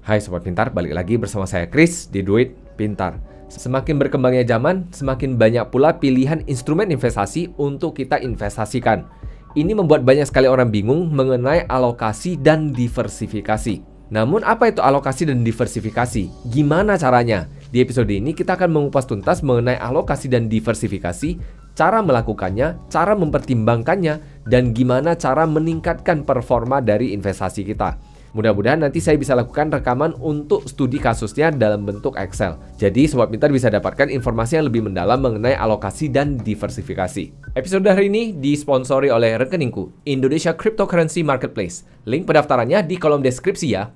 Hai Sobat Pintar, balik lagi bersama saya Chris di Duit Pintar. Semakin berkembangnya zaman, semakin banyak pula pilihan instrumen investasi untuk kita investasikan. Ini membuat banyak sekali orang bingung mengenai alokasi dan diversifikasi. Namun apa itu alokasi dan diversifikasi? Gimana caranya? Di episode ini kita akan mengupas tuntas mengenai alokasi dan diversifikasi, cara melakukannya, cara mempertimbangkannya, dan gimana cara meningkatkan performa dari investasi kita. Mudah-mudahan nanti saya bisa lakukan rekaman untuk studi kasusnya dalam bentuk Excel. Jadi Sobat Pintar bisa dapatkan informasi yang lebih mendalam mengenai alokasi dan diversifikasi. Episode hari ini disponsori oleh rekeningku, Indonesia Cryptocurrency Marketplace. Link pendaftarannya di kolom deskripsi ya.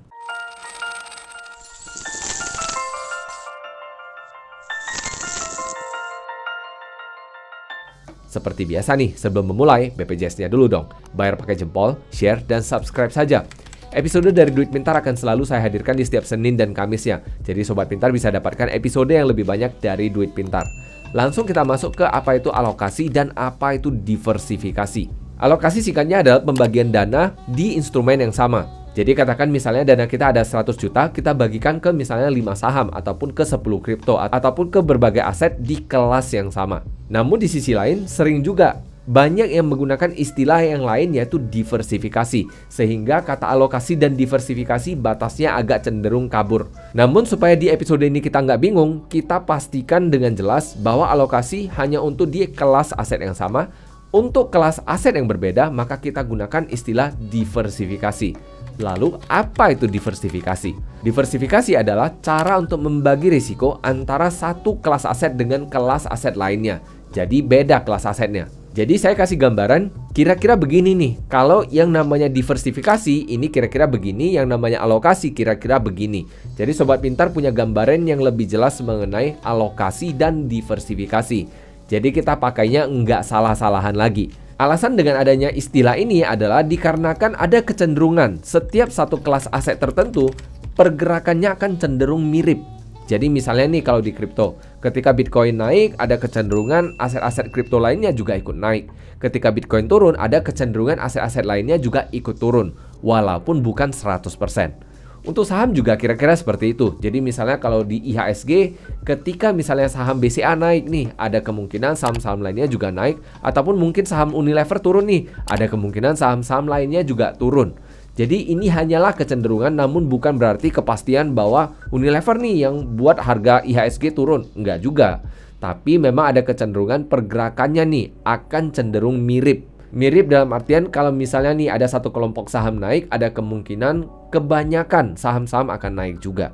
Seperti biasa nih, sebelum memulai, BPJS-nya dulu dong. Bayar pakai jempol, share, dan subscribe saja. Episode dari Duit Pintar akan selalu saya hadirkan di setiap Senin dan Kamisnya. Jadi Sobat Pintar bisa dapatkan episode yang lebih banyak dari Duit Pintar. Langsung kita masuk ke apa itu alokasi dan apa itu diversifikasi. Alokasi singkatnya adalah pembagian dana di instrumen yang sama. Jadi katakan misalnya dana kita ada 100 juta, kita bagikan ke misalnya 5 saham ataupun ke 10 kripto ataupun ke berbagai aset di kelas yang sama. Namun di sisi lain sering juga banyak yang menggunakan istilah yang lain yaitu diversifikasi, sehingga kata alokasi dan diversifikasi batasnya agak cenderung kabur. Namun supaya di episode ini kita nggak bingung, kita pastikan dengan jelas bahwa alokasi hanya untuk di kelas aset yang sama. Untuk kelas aset yang berbeda, maka kita gunakan istilah diversifikasi. Lalu apa itu diversifikasi? Diversifikasi adalah cara untuk membagi risiko antara satu kelas aset dengan kelas aset lainnya. Jadi beda kelas asetnya. Jadi saya kasih gambaran, kira-kira begini nih. Kalau yang namanya diversifikasi, ini kira-kira begini. Yang namanya alokasi, kira-kira begini. Jadi Sobat Pintar punya gambaran yang lebih jelas mengenai alokasi dan diversifikasi. Jadi kita pakainya nggak salah-salahan lagi. Alasan dengan adanya istilah ini adalah dikarenakan ada kecenderungan setiap satu kelas aset tertentu, pergerakannya akan cenderung mirip. Jadi misalnya nih kalau di kripto, ketika Bitcoin naik, ada kecenderungan aset-aset kripto lainnya juga ikut naik. Ketika Bitcoin turun, ada kecenderungan aset-aset lainnya juga ikut turun, walaupun bukan 100%. Untuk saham juga kira-kira seperti itu. Jadi misalnya kalau di IHSG, ketika misalnya saham BCA naik nih, ada kemungkinan saham-saham lainnya juga naik. Ataupun mungkin saham Unilever turun nih, ada kemungkinan saham-saham lainnya juga turun. Jadi ini hanyalah kecenderungan, namun bukan berarti kepastian bahwa Unilever nih yang buat harga IHSG turun. Enggak juga. Tapi memang ada kecenderungan pergerakannya nih akan cenderung mirip. Mirip dalam artian kalau misalnya nih ada satu kelompok saham naik, ada kemungkinan kebanyakan saham-saham akan naik juga.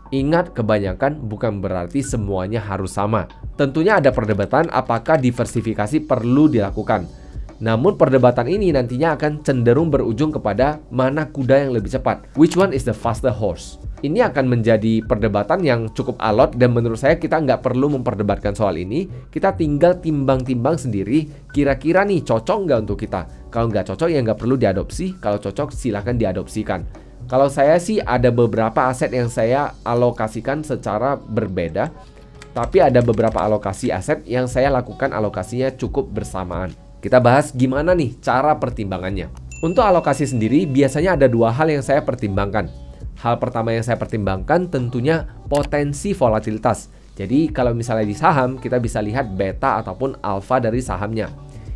Ingat, kebanyakan bukan berarti semuanya harus sama. Tentunya ada perdebatan apakah diversifikasi perlu dilakukan. Namun perdebatan ini nantinya akan cenderung berujung kepada mana kuda yang lebih cepat. Which one is the faster horse? Ini akan menjadi perdebatan yang cukup alot dan menurut saya kita nggak perlu memperdebatkan soal ini. Kita tinggal timbang-timbang sendiri kira-kira nih cocok nggak untuk kita. Kalau nggak cocok ya nggak perlu diadopsi. Kalau cocok silahkan diadopsikan. Kalau saya sih ada beberapa aset yang saya alokasikan secara berbeda. Tapi ada beberapa alokasi aset yang saya lakukan alokasinya cukup bersamaan. Kita bahas gimana nih cara pertimbangannya. Untuk alokasi sendiri biasanya ada dua hal yang saya pertimbangkan. Hal pertama yang saya pertimbangkan tentunya potensi volatilitas. Jadi kalau misalnya di saham kita bisa lihat beta ataupun alfa dari sahamnya.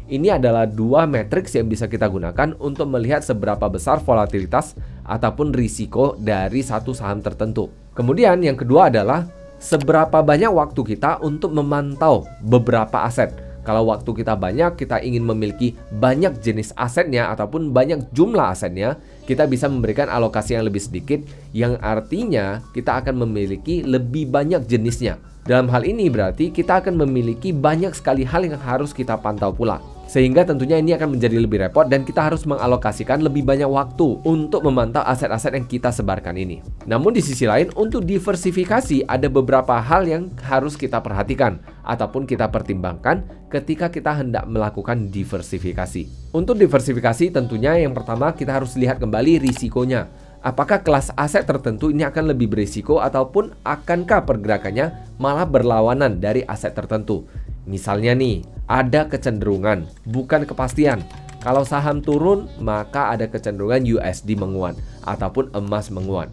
Ini adalah dua matriks yang bisa kita gunakan untuk melihat seberapa besar volatilitas ataupun risiko dari satu saham tertentu. Kemudian yang kedua adalah seberapa banyak waktu kita untuk memantau beberapa aset. Kalau waktu kita banyak, kita ingin memiliki banyak jenis asetnya ataupun banyak jumlah asetnya, kita bisa memberikan alokasi yang lebih sedikit, yang artinya kita akan memiliki lebih banyak jenisnya. Dalam hal ini berarti kita akan memiliki banyak sekali hal yang harus kita pantau pula. Sehingga tentunya ini akan menjadi lebih repot dan kita harus mengalokasikan lebih banyak waktu untuk memantau aset-aset yang kita sebarkan ini. Namun di sisi lain, untuk diversifikasi ada beberapa hal yang harus kita perhatikan ataupun kita pertimbangkan ketika kita hendak melakukan diversifikasi. Untuk diversifikasi tentunya yang pertama kita harus lihat kembali risikonya. Apakah kelas aset tertentu ini akan lebih berisiko ataupun akankah pergerakannya malah berlawanan dari aset tertentu. Misalnya nih, ada kecenderungan, bukan kepastian. Kalau saham turun, maka ada kecenderungan USD menguat ataupun emas menguat.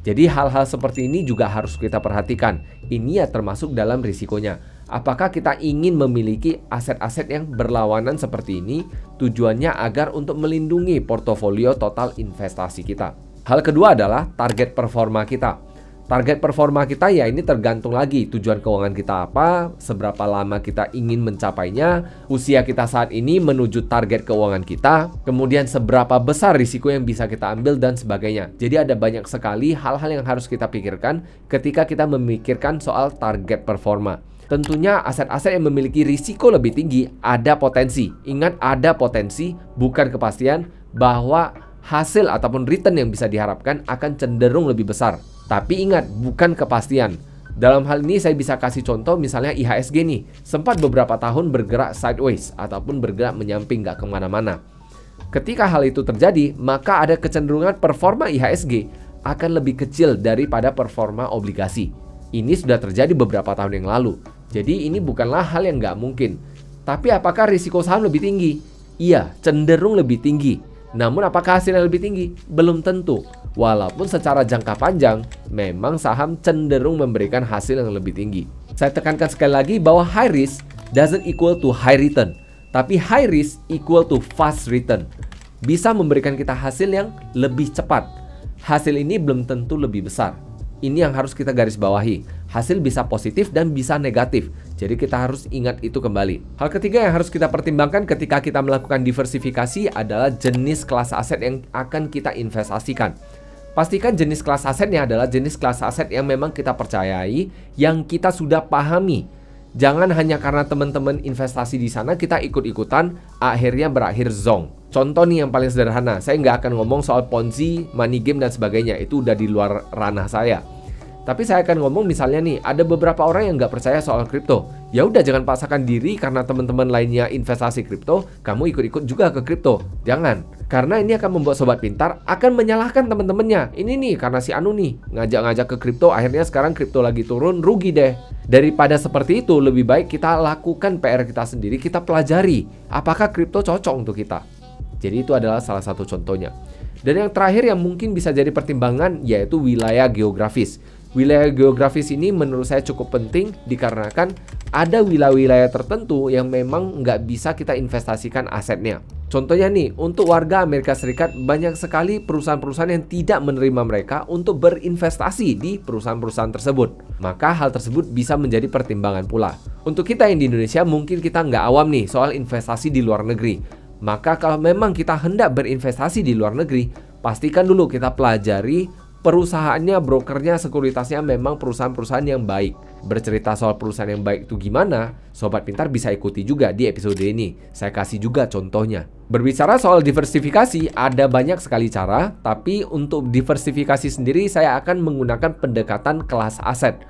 Jadi hal-hal seperti ini juga harus kita perhatikan. Ini ya termasuk dalam risikonya. Apakah kita ingin memiliki aset-aset yang berlawanan seperti ini? Tujuannya agar untuk melindungi portofolio total investasi kita. Hal kedua adalah target performa kita. Target performa kita ya ini tergantung lagi tujuan keuangan kita apa, seberapa lama kita ingin mencapainya, usia kita saat ini menuju target keuangan kita, kemudian seberapa besar risiko yang bisa kita ambil dan sebagainya. Jadi ada banyak sekali hal-hal yang harus kita pikirkan ketika kita memikirkan soal target performa. Tentunya aset-aset yang memiliki risiko lebih tinggi ada potensi. Ingat, ada potensi, bukan kepastian bahwa hasil ataupun return yang bisa diharapkan akan cenderung lebih besar. Tapi ingat, bukan kepastian. Dalam hal ini saya bisa kasih contoh misalnya IHSG nih. Sempat beberapa tahun bergerak sideways ataupun bergerak menyamping, nggak kemana-mana. Ketika hal itu terjadi, maka ada kecenderungan performa IHSG akan lebih kecil daripada performa obligasi. Ini sudah terjadi beberapa tahun yang lalu. Jadi ini bukanlah hal yang nggak mungkin. Tapi apakah risiko saham lebih tinggi? Iya, cenderung lebih tinggi. Namun apakah hasilnya lebih tinggi? Belum tentu. Walaupun secara jangka panjang, memang saham cenderung memberikan hasil yang lebih tinggi. Saya tekankan sekali lagi bahwa high risk doesn't equal to high return. Tapi high risk equal to fast return. Bisa memberikan kita hasil yang lebih cepat. Hasil ini belum tentu lebih besar. Ini yang harus kita garis bawahi. Hasil bisa positif dan bisa negatif. Jadi kita harus ingat itu kembali. Hal ketiga yang harus kita pertimbangkan ketika kita melakukan diversifikasi adalah jenis kelas aset yang akan kita investasikan. Pastikan jenis kelas asetnya adalah jenis kelas aset yang memang kita percayai, yang kita sudah pahami. Jangan hanya karena teman-teman investasi di sana kita ikut-ikutan, akhirnya berakhir zonk. Contoh nih yang paling sederhana, saya nggak akan ngomong soal Ponzi, money game dan sebagainya, itu udah di luar ranah saya. Tapi saya akan ngomong misalnya nih, ada beberapa orang yang nggak percaya soal kripto. Ya udah, jangan paksakan diri karena teman-teman lainnya investasi kripto, kamu ikut-ikut juga ke kripto. Jangan, karena ini akan membuat sobat pintar akan menyalahkan teman-temannya. Ini nih karena si Anu nih ngajak-ngajak ke kripto, akhirnya sekarang kripto lagi turun, rugi deh. Daripada seperti itu, lebih baik kita lakukan PR kita sendiri, kita pelajari apakah kripto cocok untuk kita. Jadi itu adalah salah satu contohnya. Dan yang terakhir yang mungkin bisa jadi pertimbangan yaitu wilayah geografis. Wilayah geografis ini menurut saya cukup penting dikarenakan ada wilayah-wilayah tertentu yang memang nggak bisa kita investasikan asetnya. Contohnya nih, untuk warga Amerika Serikat banyak sekali perusahaan-perusahaan yang tidak menerima mereka untuk berinvestasi di perusahaan-perusahaan tersebut. Maka hal tersebut bisa menjadi pertimbangan pula. Untuk kita yang di Indonesia mungkin kita nggak awam nih soal investasi di luar negeri. Maka kalau memang kita hendak berinvestasi di luar negeri, pastikan dulu kita pelajari perusahaannya, brokernya, sekuritasnya memang perusahaan-perusahaan yang baik. Bercerita soal perusahaan yang baik itu gimana? Sobat pintar bisa ikuti juga di episode ini. Saya kasih juga contohnya. Berbicara soal diversifikasi, ada banyak sekali cara. Tapi untuk diversifikasi sendiri, saya akan menggunakan pendekatan kelas aset.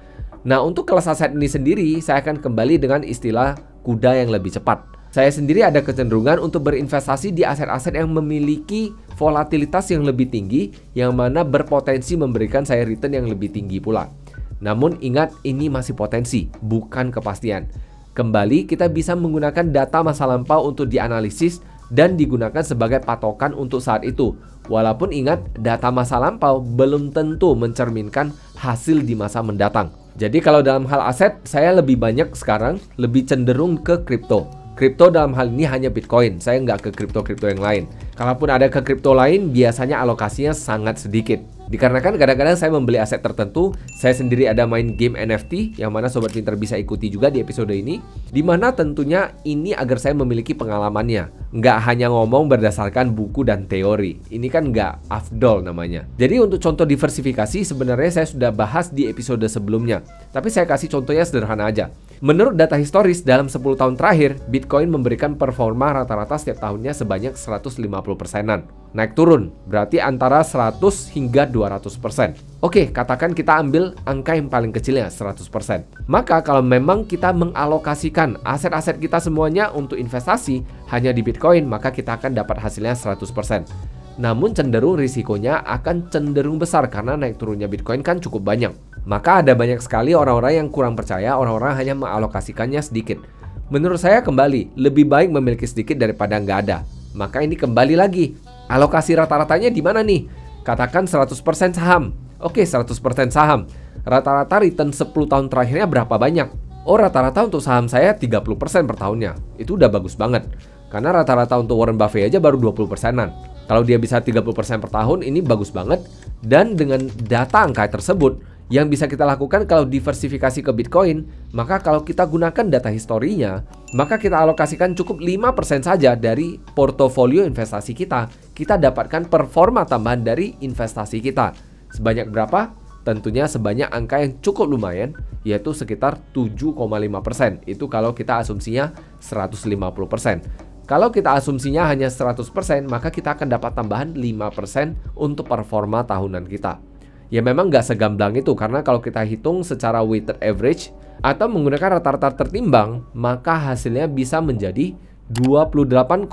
Nah, untuk kelas aset ini sendiri, saya akan kembali dengan istilah kuda yang lebih cepat. Saya sendiri ada kecenderungan untuk berinvestasi di aset-aset yang memiliki volatilitas yang lebih tinggi, yang mana berpotensi memberikan saya return yang lebih tinggi pula. Namun ingat, ini masih potensi, bukan kepastian. Kembali, kita bisa menggunakan data masa lampau untuk dianalisis dan digunakan sebagai patokan untuk saat itu. Walaupun ingat, data masa lampau belum tentu mencerminkan hasil di masa mendatang. Jadi kalau dalam hal aset, saya lebih banyak sekarang lebih cenderung ke kripto. Kripto dalam hal ini hanya Bitcoin, saya nggak ke kripto-kripto yang lain. Kalaupun ada ke kripto lain, biasanya alokasinya sangat sedikit. Dikarenakan kadang-kadang saya membeli aset tertentu, saya sendiri ada main game NFT, yang mana Sobat Pintar bisa ikuti juga di episode ini. Dimana tentunya ini agar saya memiliki pengalamannya. Nggak hanya ngomong berdasarkan buku dan teori. Ini kan nggak afdol namanya. Jadi untuk contoh diversifikasi sebenarnya saya sudah bahas di episode sebelumnya. Tapi saya kasih contohnya sederhana aja. Menurut data historis dalam 10 tahun terakhir, Bitcoin memberikan performa rata-rata setiap tahunnya sebanyak 150%-an. Naik turun, berarti antara 100 hingga 200%. Oke, katakan kita ambil angka yang paling kecilnya, 100%. Maka kalau memang kita mengalokasikan aset-aset kita semuanya untuk investasi hanya di Bitcoin, maka kita akan dapat hasilnya 100%. Namun cenderung risikonya akan cenderung besar karena naik turunnya Bitcoin kan cukup banyak. Maka ada banyak sekali orang-orang yang kurang percaya, orang-orang hanya mengalokasikannya sedikit. Menurut saya kembali, lebih baik memiliki sedikit daripada nggak ada. Maka ini kembali lagi, alokasi rata-ratanya di mana nih? Katakan 100% saham. Oke, 100% saham. Rata-rata return 10 tahun terakhirnya berapa banyak? Oh, rata-rata untuk saham saya 30% per tahunnya. Itu udah bagus banget. Karena rata-rata untuk Warren Buffett aja baru 20%-an. Kalau dia bisa 30% per tahun, ini bagus banget. Dan dengan data angka tersebut, yang bisa kita lakukan kalau diversifikasi ke Bitcoin, maka kalau kita gunakan data historinya, maka kita alokasikan cukup 5% saja dari portofolio investasi kita. Kita dapatkan performa tambahan dari investasi kita. Sebanyak berapa? Tentunya sebanyak angka yang cukup lumayan, yaitu sekitar 7,5%. Itu kalau kita asumsinya 150%. Kalau kita asumsinya hanya 100%, maka kita akan dapat tambahan 5% untuk performa tahunan kita. Ya memang nggak segamblang itu, karena kalau kita hitung secara weighted average atau menggunakan rata-rata tertimbang, maka hasilnya bisa menjadi 28,5%,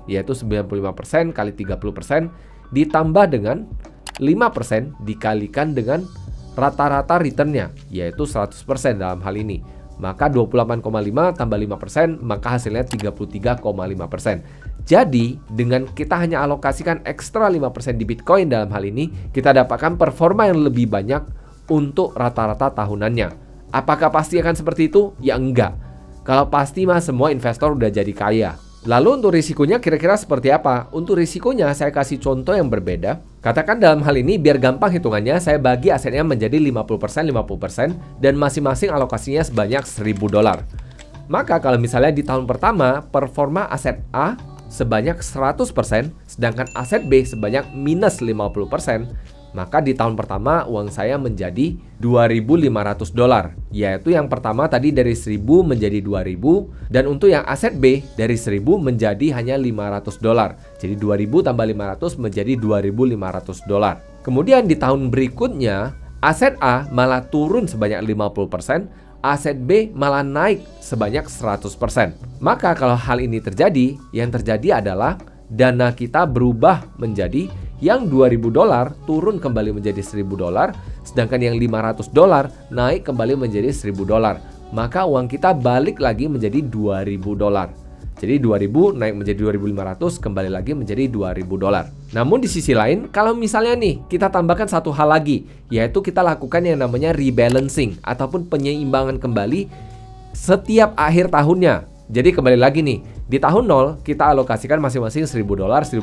yaitu 95% kali 30%, ditambah dengan 5% dikalikan dengan rata-rata returnnya, yaitu 100% dalam hal ini. Maka 28,5 tambah 5%, maka hasilnya 33,5%. Jadi, dengan kita hanya alokasikan ekstra 5% di Bitcoin dalam hal ini, kita dapatkan performa yang lebih banyak untuk rata-rata tahunannya. Apakah pasti akan seperti itu? Ya enggak. Kalau pasti mah semua investor udah jadi kaya. Lalu untuk risikonya kira-kira seperti apa? Untuk risikonya saya kasih contoh yang berbeda. Katakan dalam hal ini biar gampang hitungannya, saya bagi asetnya menjadi 50%, 50% dan masing-masing alokasinya sebanyak $1.000. Maka kalau misalnya di tahun pertama performa aset A sebanyak 100%, sedangkan aset B sebanyak minus 50%, maka di tahun pertama uang saya menjadi $2.500, yaitu yang pertama tadi dari 1.000 menjadi 2.000, dan untuk yang aset B dari 1.000 menjadi hanya $500. Jadi 2.000 tambah 500 menjadi $2.500. Kemudian di tahun berikutnya aset A malah turun sebanyak 50%, aset B malah naik sebanyak 100%. Maka kalau hal ini terjadi, yang terjadi adalah dana kita berubah menjadi yang $2.000 turun kembali menjadi $1.000, sedangkan yang $500 naik kembali menjadi $1.000. Maka uang kita balik lagi menjadi $2.000. Jadi 2.000 naik menjadi 2.500, kembali lagi menjadi $2.000. Namun di sisi lain, kalau misalnya nih kita tambahkan satu hal lagi, yaitu kita lakukan yang namanya rebalancing ataupun penyeimbangan kembali setiap akhir tahunnya. Jadi kembali lagi nih, di tahun 0 kita alokasikan masing-masing $1.000, $1.000,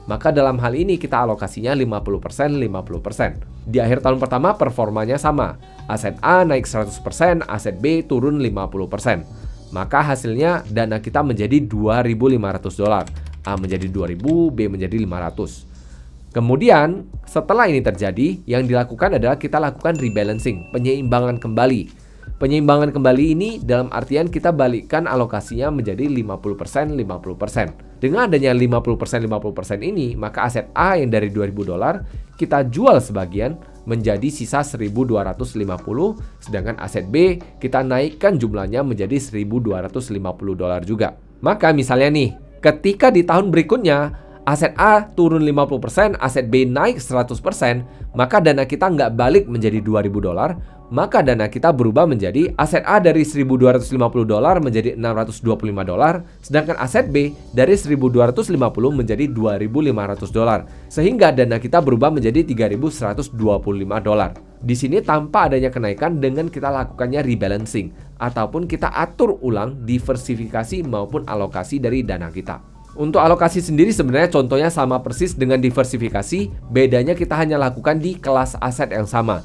maka dalam hal ini kita alokasinya 50%, 50%. Di akhir tahun pertama performanya sama. Aset A naik 100%, aset B turun 50%. Maka hasilnya dana kita menjadi $2.500. A menjadi 2.000, B menjadi 500. Kemudian setelah ini terjadi, yang dilakukan adalah kita lakukan rebalancing, penyeimbangan kembali. Penyeimbangan kembali ini dalam artian kita balikkan alokasinya menjadi 50%, 50%. Dengan adanya 50%, 50% ini, maka aset A yang dari $2.000 kita jual sebagian menjadi sisa 1.250, sedangkan aset B kita naikkan jumlahnya menjadi $1.250 juga. Maka misalnya nih, ketika di tahun berikutnya aset A turun 50%, aset B naik 100%, maka dana kita nggak balik menjadi $2.000, maka dana kita berubah menjadi aset A dari $1.250 menjadi $625, sedangkan aset B dari $1.250 menjadi $2.500, sehingga dana kita berubah menjadi $3.125. Di sini tanpa adanya kenaikan dengan kita lakukannya rebalancing ataupun kita atur ulang diversifikasi maupun alokasi dari dana kita. Untuk alokasi sendiri sebenarnya contohnya sama persis dengan diversifikasi, bedanya kita hanya lakukan di kelas aset yang sama.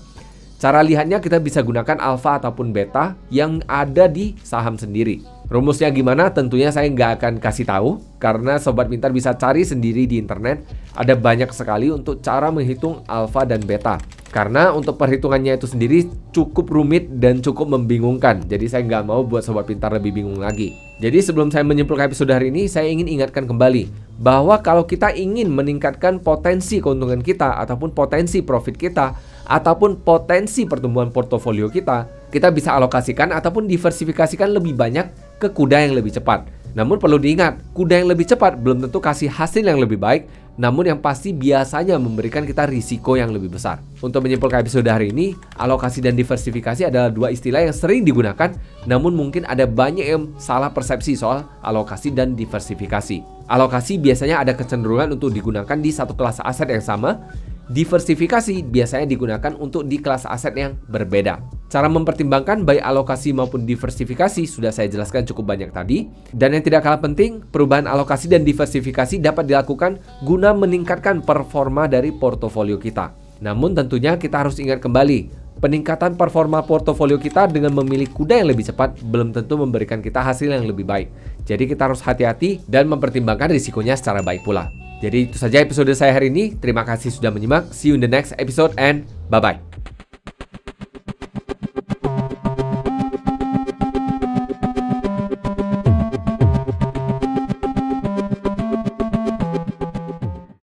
Cara lihatnya kita bisa gunakan alfa ataupun beta yang ada di saham sendiri. Rumusnya gimana? Tentunya saya nggak akan kasih tahu, karena Sobat Pintar bisa cari sendiri di internet. Ada banyak sekali untuk cara menghitung alfa dan beta. Karena untuk perhitungannya itu sendiri cukup rumit dan cukup membingungkan. Jadi saya nggak mau buat Sobat Pintar lebih bingung lagi. Jadi sebelum saya menyimpulkan episode hari ini, saya ingin ingatkan kembali bahwa kalau kita ingin meningkatkan potensi keuntungan kita ataupun potensi profit kita ataupun potensi pertumbuhan portofolio kita bisa alokasikan ataupun diversifikasikan lebih banyak ke kuda yang lebih cepat. Namun perlu diingat, kuda yang lebih cepat belum tentu kasih hasil yang lebih baik, namun yang pasti biasanya memberikan kita risiko yang lebih besar. Untuk menyimpulkan episode hari ini, alokasi dan diversifikasi adalah dua istilah yang sering digunakan, namun mungkin ada banyak yang salah persepsi soal alokasi dan diversifikasi. Alokasi biasanya ada kecenderungan untuk digunakan di satu kelas aset yang sama, Diversifikasi biasanya digunakan untuk di kelas aset yang berbeda. Cara mempertimbangkan baik alokasi maupun diversifikasi sudah saya jelaskan cukup banyak tadi. Dan yang tidak kalah penting, perubahan alokasi dan diversifikasi dapat dilakukan guna meningkatkan performa dari portofolio kita. Namun tentunya kita harus ingat kembali, peningkatan performa portofolio kita dengan memilih kuda yang lebih cepat belum tentu memberikan kita hasil yang lebih baik. Jadi kita harus hati-hati dan mempertimbangkan risikonya secara baik pula. Jadi itu saja episode saya hari ini. Terima kasih sudah menyimak. See you in the next episode and bye-bye.